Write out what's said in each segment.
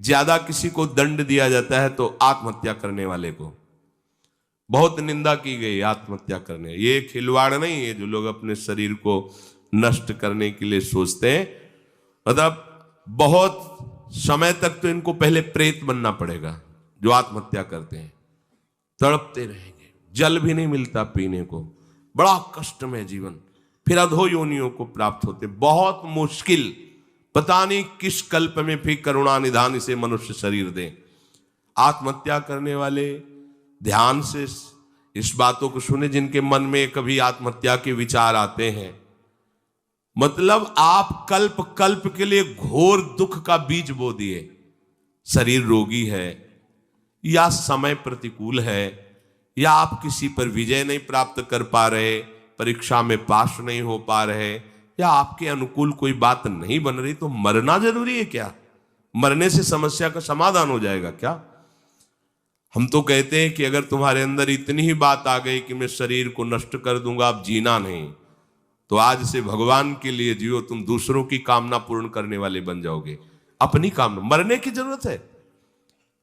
ज्यादा किसी को दंड दिया जाता है तो आत्महत्या करने वाले को बहुत निंदा की गई। आत्महत्या करने ये खिलवाड़ नहीं है जो लोग अपने शरीर को नष्ट करने के लिए सोचते हैं। मतलब बहुत समय तक तो इनको पहले प्रेत बनना पड़ेगा। जो आत्महत्या करते हैं तड़पते रहेंगे, जल भी नहीं मिलता पीने को, बड़ा कष्ट में जीवन, फिर अधो योनियों को प्राप्त होते, बहुत मुश्किल। पता नहीं किस कल्प में फिर करुणा निधान इसे मनुष्य शरीर दे। आत्महत्या करने वाले ध्यान से इस बातों को सुने जिनके मन में कभी आत्महत्या के विचार आते हैं। मतलब आप कल्प कल्प के लिए घोर दुख का बीज बो दिए। शरीर रोगी है या समय प्रतिकूल है या आप किसी पर विजय नहीं प्राप्त कर पा रहे, परीक्षा में पास नहीं हो पा रहे, या आपके अनुकूल कोई बात नहीं बन रही, तो मरना जरूरी है क्या? मरने से समस्या का समाधान हो जाएगा क्या? हम तो कहते हैं कि अगर तुम्हारे अंदर इतनी ही बात आ गई कि मैं शरीर को नष्ट कर दूंगा, अब जीना नहीं, तो आज से भगवान के लिए जियो। तुम दूसरों की कामना पूर्ण करने वाले बन जाओगे। अपनी कामना, मरने की जरूरत है,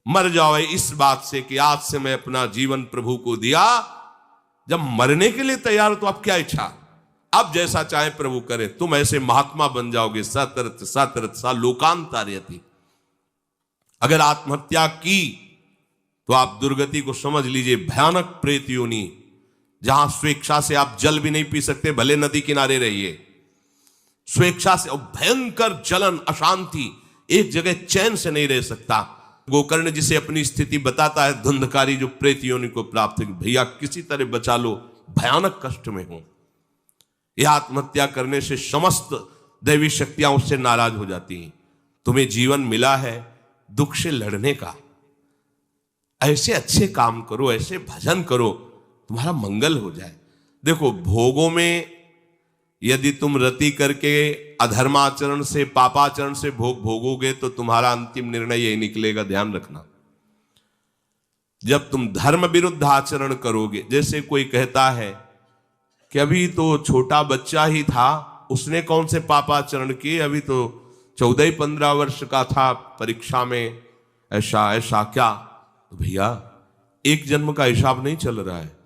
मर जाओ इस बात से कि आज से मैं अपना जीवन प्रभु को दिया। जब मरने के लिए तैयार हो तो आप क्या इच्छा, अब जैसा चाहे प्रभु करे। तुम ऐसे महात्मा बन जाओगे। सतरत सतरत सा लोकांतार्यति। अगर आत्महत्या की तो आप दुर्गति को समझ लीजिए। भयानक प्रेत योनि, जहां स्वेच्छा से आप जल भी नहीं पी सकते, भले नदी किनारे रहिए, स्वेच्छा से। और भयंकर जलन, अशांति, एक जगह चैन से नहीं रह सकता। गोकर्ण जिसे अपनी स्थिति बताता है, धुंधकारी जो प्रेत योनि को प्राप्त है, भैया किसी तरह बचा लो, भयानक कष्ट में हो। यह आत्महत्या करने से समस्त दैवी शक्तियां उससे नाराज हो जाती हैं। तुम्हें जीवन मिला है दुख से लड़ने का, ऐसे अच्छे काम करो, ऐसे भजन करो, तुम्हारा मंगल हो जाए। देखो, भोगों में यदि तुम रति करके अधर्माचरण से, पापाचरण से भोग भोगोगे तो तुम्हारा अंतिम निर्णय यही निकलेगा, ध्यान रखना। जब तुम धर्म विरुद्ध आचरण करोगे, जैसे कोई कहता है कि अभी तो छोटा बच्चा ही था, उसने कौन से पापाचरण किए, अभी तो 14-15 वर्ष का था, परीक्षा में ऐसा ऐसा क्या। तो भैया, एक जन्म का हिसाब नहीं चल रहा है,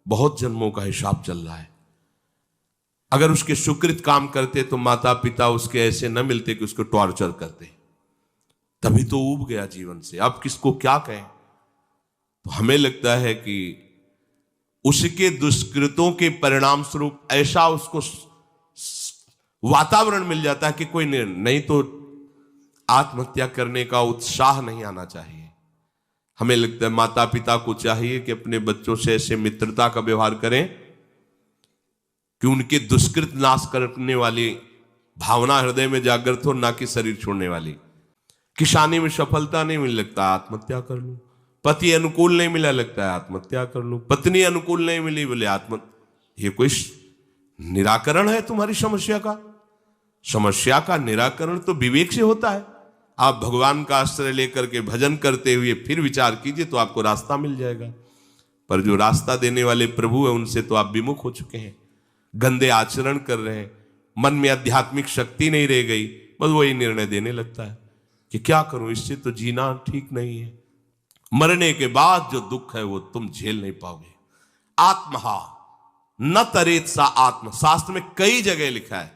बहुत जन्मों का हिसाब चल रहा है। अगर उसके सुकृत काम करते तो माता पिता उसके ऐसे न मिलते कि उसको टॉर्चर करते, तभी तो ऊब गया जीवन से। अब किसको क्या कहें। तो हमें लगता है कि उसके दुष्कृतों के परिणाम स्वरूप ऐसा उसको वातावरण मिल जाता है कि कोई नहीं, तो आत्महत्या करने का उत्साह नहीं आना चाहिए। हमें लगता है माता पिता को चाहिए कि अपने बच्चों से ऐसे मित्रता का व्यवहार करें कि उनके दुष्कृत नाश करने वाली भावना हृदय में जागृत हो, ना कि शरीर छोड़ने वाली। किसानी में सफलता नहीं मिल लगता, आत्महत्या कर लूं। पति अनुकूल नहीं मिला, लगता है आत्महत्या कर लूं। पत्नी अनुकूल नहीं मिली, बोले ये कोई निराकरण है तुम्हारी समस्या का? समस्या का निराकरण तो विवेक से होता है। आप भगवान का आश्रय लेकर के भजन करते हुए फिर विचार कीजिए तो आपको रास्ता मिल जाएगा। पर जो रास्ता देने वाले प्रभु है, उनसे तो आप विमुख हो चुके हैं, गंदे आचरण कर रहे हैं, मन में आध्यात्मिक शक्ति नहीं रह गई, बस वही निर्णय देने लगता है कि क्या करूं, इससे तो जीना ठीक नहीं है। मरने के बाद जो दुख है वो तुम झेल नहीं पाओगे। आत्महा न तरेत सा आत्म, शास्त्र में कई जगह लिखा है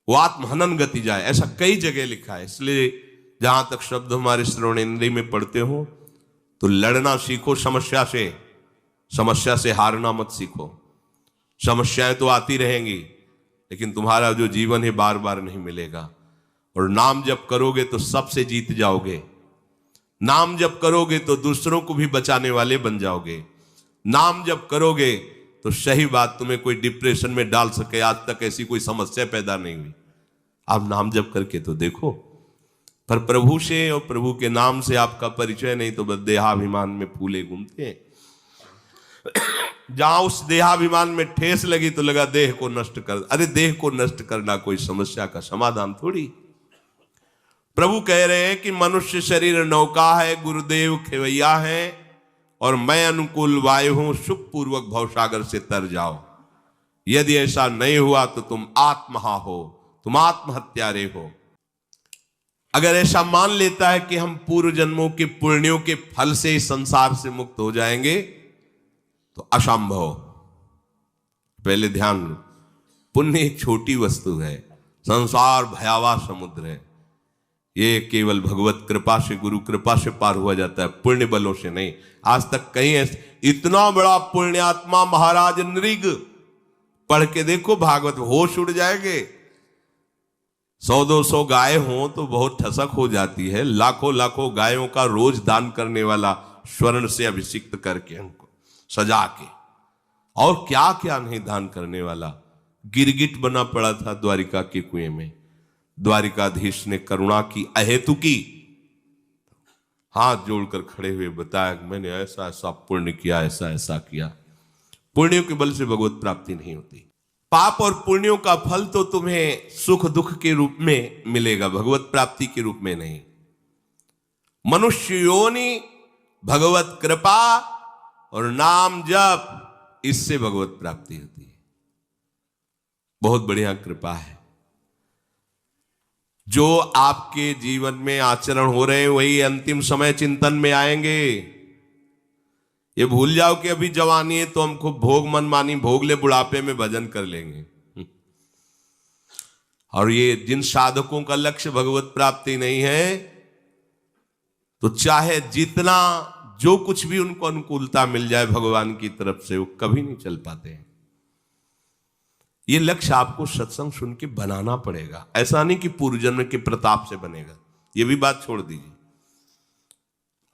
वो आत्महनन गति जाए, ऐसा कई जगह लिखा है। इसलिए जहां तक शब्द हमारे श्रवणेन्द्रिय में पढ़ते हो तो लड़ना सीखो समस्या से, समस्या से हारना मत सीखो। समस्याएं तो आती रहेंगी, लेकिन तुम्हारा जो जीवन है बार बार नहीं मिलेगा। और नाम जप करोगे तो सबसे जीत जाओगे। नाम जप करोगे तो दूसरों को भी बचाने वाले बन जाओगे। नाम जप करोगे तो सही बात, तुम्हें कोई डिप्रेशन में डाल सके, आज तक ऐसी कोई समस्या पैदा नहीं हुई। आप नाम जप करके तो देखो। पर प्रभु से और प्रभु के नाम से आपका परिचय नहीं तो बस देहाभिमान में फूले घूमते हैं। जहां उस देहाभिमान में ठेस लगी तो लगा देह को नष्ट कर। अरे देह को नष्ट करना कोई समस्या का समाधान थोड़ी। प्रभु कह रहे हैं कि मनुष्य शरीर नौका है, गुरुदेव खेवैया है, और मैं अनुकूल वायु हूं, सुखपूर्वक भवसागर से तर जाओ। यदि ऐसा नहीं हुआ तो तुम आत्महा हो, तुम आत्महत्यारे हो। अगर ऐसा मान लेता है कि हम पूर्व जन्मों के पुण्यों के फल से इस संसार से मुक्त हो जाएंगे तो असंभव। पहले ध्यान, पुण्य एक छोटी वस्तु है, संसार भयावह समुद्र है। ये केवल भगवत कृपा से, गुरु कृपा से पार हुआ जाता है, पुण्य बलों से नहीं। आज तक कहीं ऐसे इतना बड़ा पुण्यात्मा महाराज नृग, पढ़ के देखो भागवत, होश उड़ जाएंगे। 100-200 गाय हो तो बहुत ठसक हो जाती है, लाखों लाखों गायों का रोज दान करने वाला, स्वर्ण से अभिषिक्त करके उनको सजा के, और क्या क्या नहीं दान करने वाला। गिरगिट बना पड़ा था द्वारिका के कुएं में, द्वारिकाधीश ने करुणा की अहेतुकी, हाथ जोड़कर खड़े हुए बताया मैंने ऐसा ऐसा पुण्य किया, ऐसा ऐसा किया। पुण्यों के बल से भगवत प्राप्ति नहीं होती। पाप और पुण्यों का फल तो तुम्हें सुख दुख के रूप में मिलेगा, भगवत प्राप्ति के रूप में नहीं। मनुष्य योनि, भगवत कृपा और नाम जप, इससे भगवत प्राप्ति होती है। बहुत बढ़िया कृपा है। जो आपके जीवन में आचरण हो रहे हैं वही अंतिम समय चिंतन में आएंगे। ये भूल जाओ कि अभी जवानी है तो हम खूब भोग मनमानी भोग ले, बुढ़ापे में भजन कर लेंगे। और ये जिन साधकों का लक्ष्य भगवत प्राप्ति नहीं है, तो चाहे जितना जो कुछ भी उनको अनुकूलता मिल जाए भगवान की तरफ से, वो कभी नहीं चल पाते हैं। ये लक्ष्य आपको सत्संग सुन के बनाना पड़ेगा, ऐसा नहीं कि पूर्व जन्म के प्रताप से बनेगा। ये भी बात छोड़ दीजिए।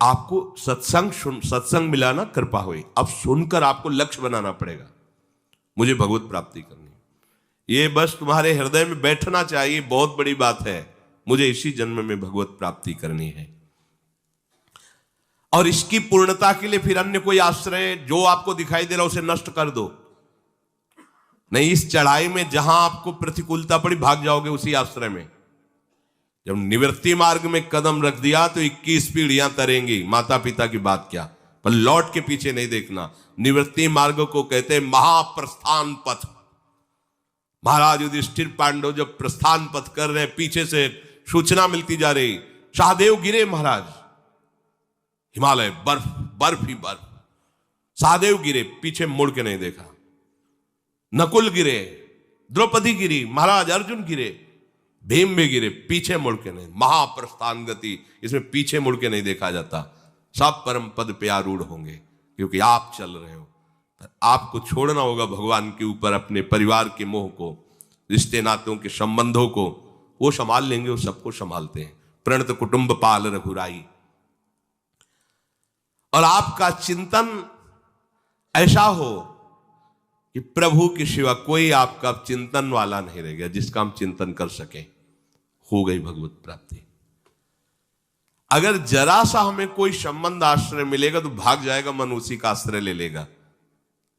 आपको सत्संग मिला ना, कृपा हुई, अब सुनकर आपको लक्ष्य बनाना पड़ेगा, मुझे भगवत प्राप्ति करनी है। ये बस तुम्हारे हृदय में बैठना चाहिए, बहुत बड़ी बात है, मुझे इसी जन्म में भगवत प्राप्ति करनी है। और इसकी पूर्णता के लिए फिर अन्य कोई आश्रय जो आपको दिखाई दे रहा उसे नष्ट कर दो। नहीं, इस चढ़ाई में जहां आपको प्रतिकूलता पड़ी भाग जाओगे उसी आश्रय में। जब निवृत्ति मार्ग में कदम रख दिया तो 21 पीढ़ियां तरेंगी, माता पिता की बात क्या, पर लौट के पीछे नहीं देखना। निवृत्ति मार्ग को कहते हैं महाप्रस्थान पथ। महाराज युधिष्ठिर पांडव जब प्रस्थान पथ कर रहे हैं, पीछे से सूचना मिलती जा रही, सहदेव गिरे महाराज, हिमालय बर्फ बर्फ ही बर्फ, सहदेव गिरे, पीछे मुड़ के नहीं देखा। नकुल गिरे, द्रौपदी गिरी, महाराज अर्जुन गिरे, भीम भी गिरे, पीछे मुड़ के नहीं। महाप्रस्थान गति, इसमें पीछे मुड़ के नहीं देखा जाता। सब परम पद पे आरूढ़ होंगे, क्योंकि आप चल रहे हो। आपको छोड़ना होगा भगवान के ऊपर अपने परिवार के मोह को, रिश्ते नातों के संबंधों को। वो संभाल लेंगे, वो सबको संभालते हैं। प्रणत कुटुंब पाल रघुराई। और आपका चिंतन ऐसा हो कि प्रभु के सिवा कोई आपका चिंतन वाला नहीं रह गया जिसका हम चिंतन कर सके, हो गई भगवत प्राप्ति। अगर जरा सा हमें कोई संबंध आश्रय मिलेगा तो भाग जाएगा मन, उसी का आश्रय ले लेगा।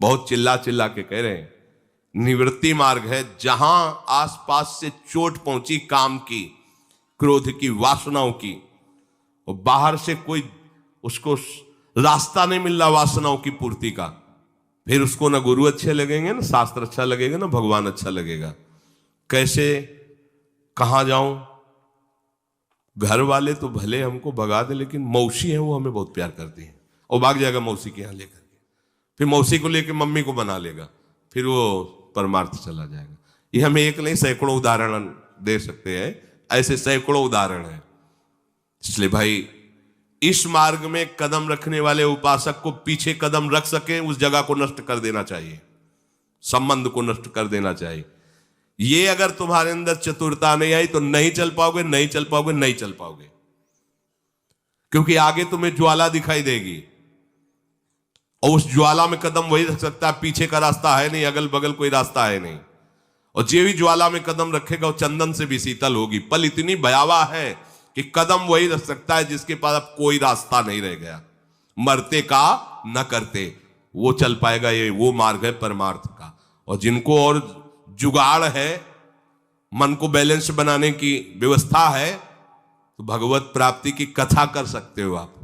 बहुत चिल्ला चिल्ला के कह रहे हैं, निवृत्ति मार्ग है, जहां आसपास से चोट पहुंची काम की, क्रोध की, वासनाओं की, और बाहर से कोई उसको रास्ता नहीं मिल रहा वासनाओं की पूर्ति का, फिर उसको ना गुरु अच्छे लगेंगे, ना शास्त्र अच्छा लगेगा, ना भगवान अच्छा लगेगा। कैसे, कहां जाऊं? घर वाले तो भले हमको भगा दे, लेकिन मौसी है वो हमें बहुत प्यार करती है, और भाग जाएगा मौसी के यहां लेकर के, फिर मौसी को लेकर मम्मी को बना लेगा, फिर वो परमार्थ चला जाएगा। ये हमें एक नहीं सैकड़ों उदाहरण दे सकते हैं, ऐसे सैकड़ों उदाहरण हैं। इसलिए भाई, इस मार्ग में कदम रखने वाले उपासक को पीछे कदम रख सके उस जगह को नष्ट कर देना चाहिए, संबंध को नष्ट कर देना चाहिए। ये अगर तुम्हारे अंदर चतुरता नहीं आई तो नहीं चल पाओगे, नहीं चल पाओगे, नहीं चल पाओगे, क्योंकि आगे तुम्हें ज्वाला दिखाई देगी, और उस ज्वाला में कदम वही रख सकता है, पीछे का रास्ता है नहीं, अगल बगल कोई रास्ता है नहीं। और जो भी ज्वाला में कदम रखेगा वो चंदन से भी शीतल होगी। पल इतनी भयावह है कि कदम वही रख सकता है जिसके पास अब कोई रास्ता नहीं रह गया। मरते का न करते, वो चल पाएगा। ये वो मार्ग है परमार्थ का। और जिनको और जुगाड़ है, मन को बैलेंस बनाने की व्यवस्था है, तो भगवत प्राप्ति की कथा कर सकते हो आप,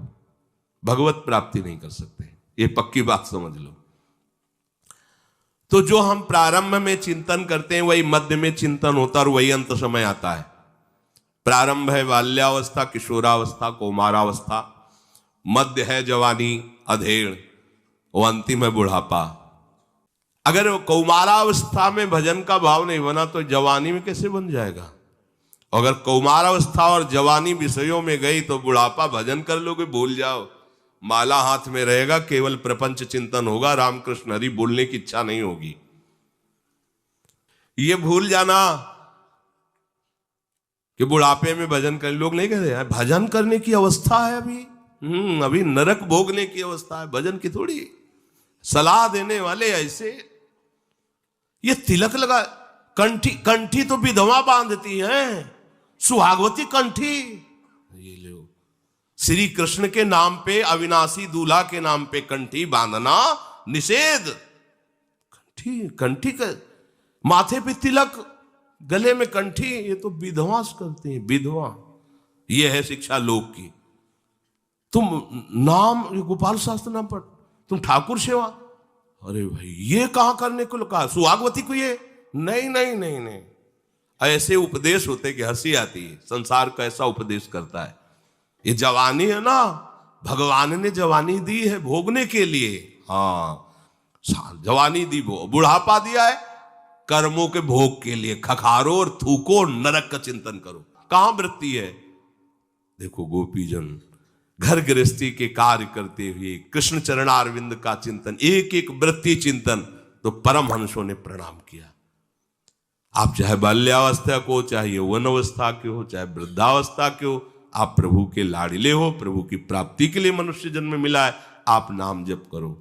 भगवत प्राप्ति नहीं कर सकते, ये पक्की बात समझ लो। तो जो हम प्रारंभ में चिंतन करते हैं वही मध्य में चिंतन होता है और वही अंत समय आता है। प्रारंभ है बाल्यावस्था, किशोरावस्था, कौमारावस्था, मध्य है जवानी, अधेड़, और अंतिम है बुढ़ापा। अगर कौमारावस्था में भजन का भाव नहीं बना तो जवानी में कैसे बन जाएगा? अगर कौमारावस्था और जवानी विषयों में गई तो बुढ़ापा भजन कर लोगे, भूल जाओ, माला हाथ में रहेगा, केवल प्रपंच चिंतन होगा, रामकृष्ण हरि बोलने की इच्छा नहीं होगी। ये भूल जाना कि बुढ़ापे में भजन कर, लोग नहीं कहते यार भजन करने की अवस्था है अभी नरक भोगने की अवस्था है, भजन की थोड़ी। सलाह देने वाले ऐसे, ये तिलक लगा, कंठी तो विधवा बांधती है, सुहागवती कंठी। ये लो, श्री कृष्ण के नाम पे, अविनाशी दूल्हा के नाम पे कंठी बांधना निषेध। कंठी का माथे पे तिलक, गले में कंठी, ये तो विधवा करती है, विधवा। ये है शिक्षा लोक की। तुम नाम गोपाल शास्त्र नाम पढ़, तुम ठाकुर सेवा, अरे भाई ये कहां करने को कहा? सुहागवती को ये नहीं नहीं नहीं नहीं। ऐसे उपदेश होते कि हंसी आती है, संसार का ऐसा उपदेश करता है। ये जवानी है ना, भगवान ने जवानी दी है भोगने के लिए। हाँ, जवानी दी, बुढ़ापा दिया है कर्मों के भोग के लिए। खखारो और थूको और नरक का चिंतन करो। कहां वृत्ति है? देखो गोपीजन घर गृहस्थी के कार्य करते हुए कृष्ण चरणारविंद का चिंतन, एक एक वृत्ति चिंतन, तो परमहंसों ने प्रणाम किया। आप चाहे बाल्यावस्था को, चाहे यौवन अवस्था के हो, चाहे वृद्धावस्था के हो, आप प्रभु के लाडिले हो, प्रभु की प्राप्ति के लिए मनुष्य जन्म मिला है, आप नाम जप करो।